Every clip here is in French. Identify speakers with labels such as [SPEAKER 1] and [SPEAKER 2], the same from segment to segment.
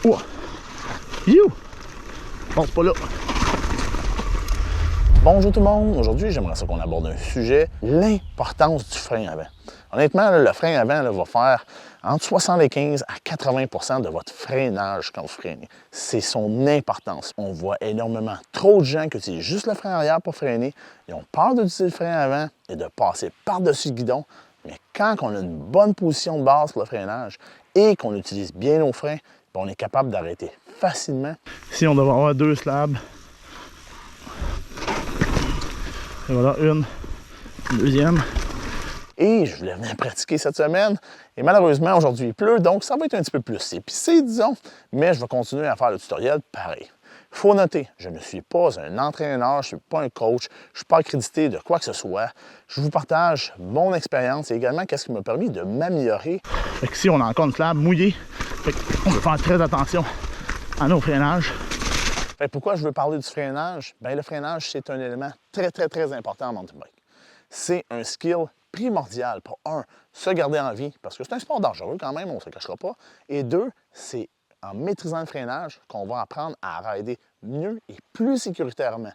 [SPEAKER 1] Oh! You! Bon, c'est pas là. Bonjour tout le monde. Aujourd'hui, j'aimerais ça qu'on aborde un sujet, l'importance du frein avant. Honnêtement, là, le frein avant là, va faire entre 75 à 80 % de votre freinage quand vous freinez. C'est son importance. On voit énormément trop de gens qui utilisent juste le frein arrière pour freiner. Ils ont peur d'utiliser le frein avant et de passer par-dessus le guidon. Mais quand on a une bonne position de base pour le freinage et qu'on utilise bien nos freins, on est capable d'arrêter facilement. Ici, on devrait avoir 2 slabs. Et voilà, une deuxième. Et je voulais venir pratiquer cette semaine. Et malheureusement, aujourd'hui, il pleut, donc ça va être un petit peu plus épicé, disons. Mais je vais continuer à faire le tutoriel pareil. Il faut noter, je ne suis pas un entraîneur, je ne suis pas un coach, je ne suis pas accrédité de quoi que ce soit. Je vous partage mon expérience et également qu'est-ce qui m'a permis de m'améliorer. Ici, on a encore une slab mouillée. On veut faire très attention à nos freinages. Pourquoi je veux parler du freinage? Bien, le freinage, c'est un élément très important en mountain bike. C'est un skill primordial pour, un, se garder en vie, parce que c'est un sport dangereux quand même, on ne se le cachera pas. Et deux, c'est en maîtrisant le freinage qu'on va apprendre à rider mieux et plus sécuritairement.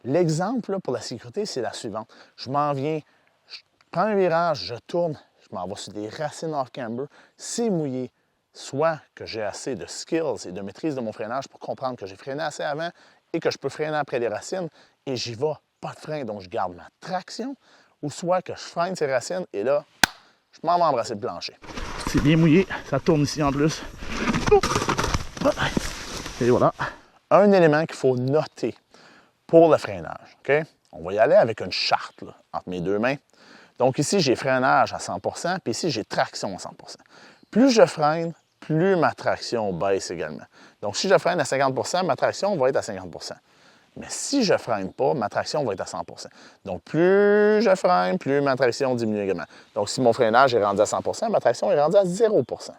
[SPEAKER 1] L'exemple pour la sécurité, c'est la suivante. Je m'en viens, je prends un virage, je tourne, je m'en vais sur des racines off-camber, c'est mouillé. Soit que j'ai assez de skills et de maîtrise de mon freinage pour comprendre que j'ai freiné assez avant et que je peux freiner après les racines et j'y vais, pas de frein, donc je garde ma traction, ou soit que je freine ces racines et là, je m'en vais embrasser le plancher. C'est bien mouillé, ça tourne ici en plus. Et voilà. Un élément qu'il faut noter pour le freinage, OK? On va y aller avec une charte là, entre mes deux mains. Donc ici, j'ai freinage à 100%, puis ici, j'ai traction à 100%. Plus je freine, plus ma traction baisse également. Donc, si je freine à 50%, ma traction va être à 50%. Mais si je ne freine pas, ma traction va être à 100%. Donc, plus je freine, plus ma traction diminue également. Donc, si mon freinage est rendu à 100%, ma traction est rendue à 0%.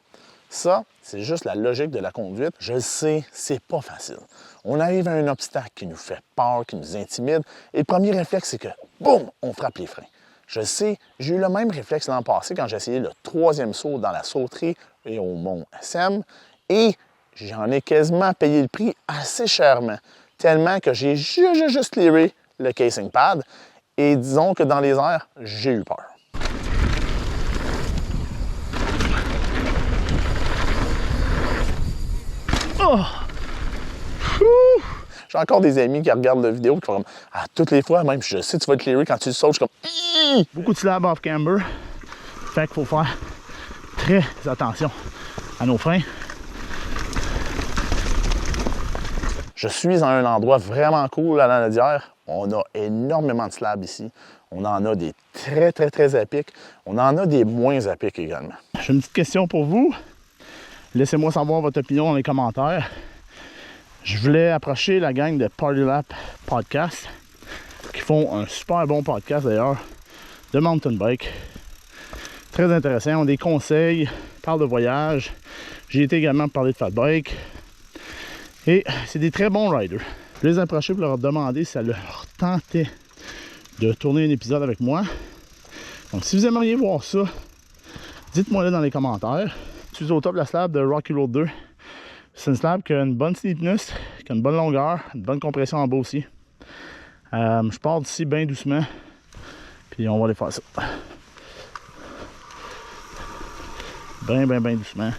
[SPEAKER 1] Ça, c'est juste la logique de la conduite. Je le sais, c'est pas facile. On arrive à un obstacle qui nous fait peur, qui nous intimide, et le premier réflexe, c'est que, boum, on frappe les freins. Je sais, j'ai eu le même réflexe l'an passé quand j'ai essayé le 3e saut dans la sauterie et au mont SM, et j'en ai quasiment payé le prix assez chèrement, tellement que j'ai juste clearé le casing pad, et disons que dans les airs, j'ai eu peur. Oh! J'ai encore des amis qui regardent la vidéo qui font comme toutes les fois, même je sais que tu vas te clearer quand tu le sautes, je suis comme beaucoup de slabs off-camber. Fait qu'il faut faire très attention à nos freins. Je suis à un endroit vraiment cool à la Lanaudière. On a énormément de slabs ici. On en a des très à pic. On en a des moins à pic également. J'ai une petite question pour vous. Laissez-moi savoir votre opinion dans les commentaires. Je voulais approcher la gang de Party Lap Podcast, qui font un super bon podcast d'ailleurs, de mountain bike. Très intéressant, ils ont des conseils, parlent de voyage. J'ai été également parler de fat bike. Et c'est des très bons riders. Je les ai approchés pour leur demander si ça leur tentait de tourner un épisode avec moi. Donc si vous aimeriez voir ça, dites-moi là dans les commentaires. Je suis au top de la slab de Rocky Road 2. C'est une slab qui a une bonne steepness, qui a une bonne longueur, une bonne compression en bas aussi. Je pars d'ici bien doucement, puis on va aller faire ça. Bien doucement.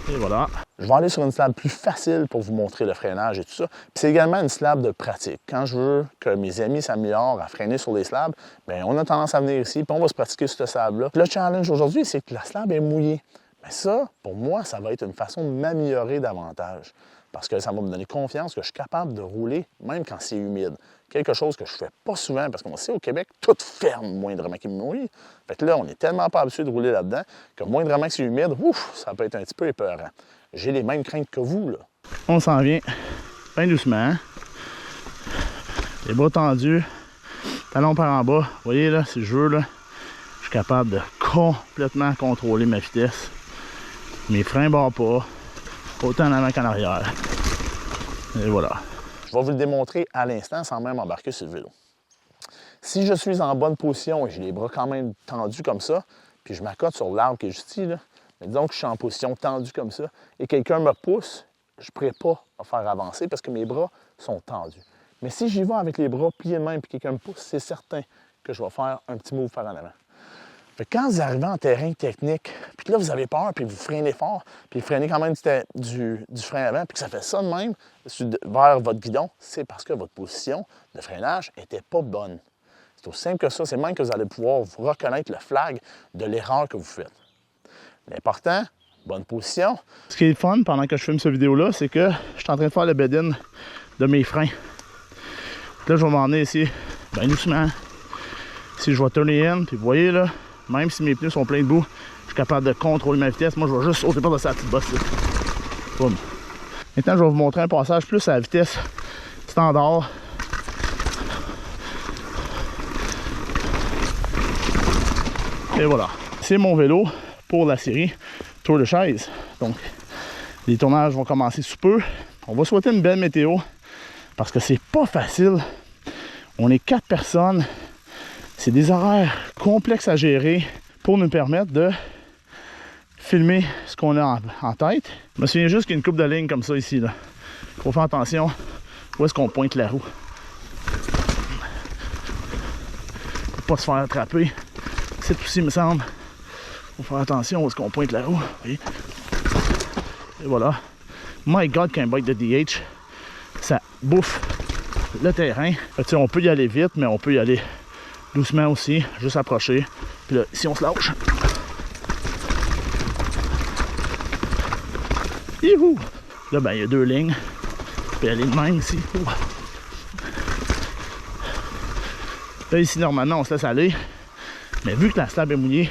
[SPEAKER 1] Et voilà. Je vais aller sur une slab plus facile pour vous montrer le freinage et tout ça. Puis c'est également une slab de pratique. Quand je veux que mes amis s'améliorent à freiner sur les slabs, bien, on a tendance à venir ici, puis on va se pratiquer sur cette slab-là. Le challenge aujourd'hui, c'est que la slab est mouillée. Mais ça, pour moi, ça va être une façon de m'améliorer davantage. Parce que ça va me donner confiance que je suis capable de rouler, même quand c'est humide. Quelque chose que je ne fais pas souvent, parce qu'on sait au Québec, tout ferme moindrement qu'il mouille. Fait que là, on n'est tellement pas habitué de rouler là-dedans que moindrement que c'est humide, ouf, ça peut être un petit peu épeurant. J'ai les mêmes craintes que vous, là. On s'en vient bien doucement. Hein? Les bras tendus, talons par en bas. Vous voyez, là, si je veux, là, je suis capable de complètement contrôler ma vitesse. Mes freins ne barrent pas, autant en avant qu'en arrière. Et voilà. Je vais vous le démontrer à l'instant sans même embarquer sur le vélo. Si je suis en bonne position et j'ai les bras quand même tendus comme ça, puis je m'accote sur l'arbre qui est juste ici, là, Mais disons que je suis en position tendue comme ça et quelqu'un me pousse, je ne pourrais pas me faire avancer parce que mes bras sont tendus. Mais si j'y vais avec les bras pliés de même et que quelqu'un me pousse, c'est certain que je vais faire un petit move par en avant. Fait que quand vous arrivez en terrain technique, puis que là, vous avez peur, puis vous freinez fort, puis vous freinez quand même du frein avant, puis que ça fait ça de même vers votre guidon, c'est parce que votre position de freinage n'était pas bonne. C'est aussi simple que ça. C'est même que vous allez pouvoir vous reconnaître le flag de l'erreur que vous faites. L'important, bonne position. Ce qui est fun pendant que je filme cette vidéo-là, c'est que je suis en train de faire le bed-in de mes freins. Là, je vais m'emmener ici, bien doucement. Si je vais turner in, puis vous voyez là, même si mes pneus sont pleins de boue, je suis capable de contrôler ma vitesse. Moi, je vais juste sauter par de sa petite bosse là. Boum. Maintenant, je vais vous montrer un passage plus à la vitesse standard. Et voilà. C'est mon vélo pour la série Tour de chaise. Donc, les tournages vont commencer sous peu. On va souhaiter une belle météo parce que c'est pas facile. On est 4 personnes. C'est des horaires complexes à gérer pour nous permettre de filmer ce qu'on a en tête. Je me souviens juste qu'il y a une coupe de lignes comme ça ici. Il faut faire attention où est-ce qu'on pointe la roue. Faut pas se faire attraper. C'est aussi, me semble. Il faut faire attention où est-ce qu'on pointe la roue. Et voilà. My God, qu'un bike de DH, ça bouffe le terrain. On peut y aller vite, mais on peut y aller doucement aussi, juste approcher. Puis là, si on se lâche. Youhou! Là, ben, il y a 2 lignes. On peut y aller de même ici. Là, ici, normalement, on se laisse aller. Mais vu que la slab est mouillée,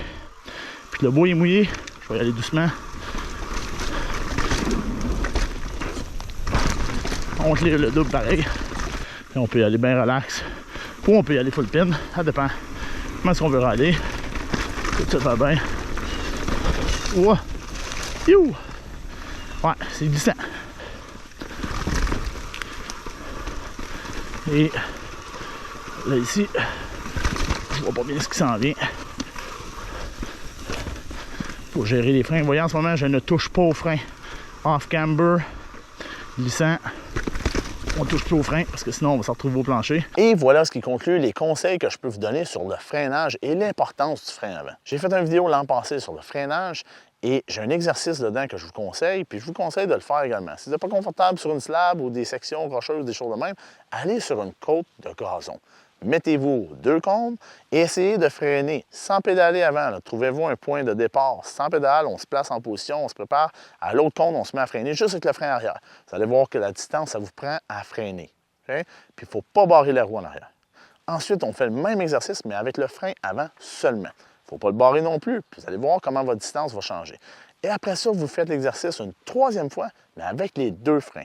[SPEAKER 1] puis que le bois est mouillé, je vais y aller doucement. On gelait le double pareil. Et on peut y aller bien relax. Ou on peut y aller full pin. Ça dépend comment est-ce qu'on veut aller. Tout ça va bien. Ouah! Youh! Ouais, c'est glissant. Et là ici, je vois pas bien ce qui s'en vient. Pour gérer les freins. Vous voyez en ce moment, je ne touche pas aux freins. Off camber, glissant. On touche plus au frein parce que sinon on va se retrouver au plancher. Et voilà ce qui conclut les conseils que je peux vous donner sur le freinage et l'importance du frein avant. J'ai fait une vidéo l'an passé sur le freinage et j'ai un exercice dedans que je vous conseille, puis je vous conseille de le faire également. Si vous n'êtes pas confortable sur une slab ou des sections rocheuses, des choses de même, allez sur une côte de gazon. Mettez-vous 2 cônes et essayez de freiner sans pédaler avant. Trouvez-vous un point de départ sans pédale, on se place en position, on se prépare. À l'autre cône, on se met à freiner juste avec le frein arrière. Vous allez voir que la distance, ça vous prend à freiner. Okay? Puis il ne faut pas barrer la roue en arrière. Ensuite, on fait le même exercice, mais avec le frein avant seulement. Il ne faut pas le barrer non plus. Puis vous allez voir comment votre distance va changer. Et après ça, vous faites l'exercice une 3e fois, mais avec les 2 freins.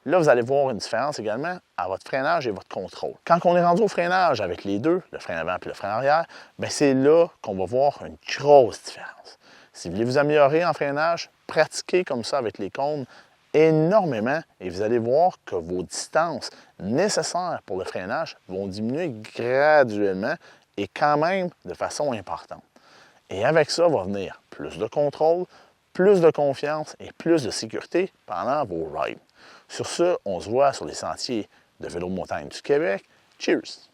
[SPEAKER 1] Là, vous allez voir une différence également à votre freinage et votre contrôle. Quand on est rendu au freinage avec les 2, le frein avant et le frein arrière, bien c'est là qu'on va voir une grosse différence. Si vous voulez vous améliorer en freinage, pratiquez comme ça avec les cônes énormément et vous allez voir que vos distances nécessaires pour le freinage vont diminuer graduellement et quand même de façon importante. Et avec ça va venir plus de contrôle, plus de confiance et plus de sécurité pendant vos rides. Sur ce, on se voit sur les sentiers de vélo de montagne du Québec. Cheers!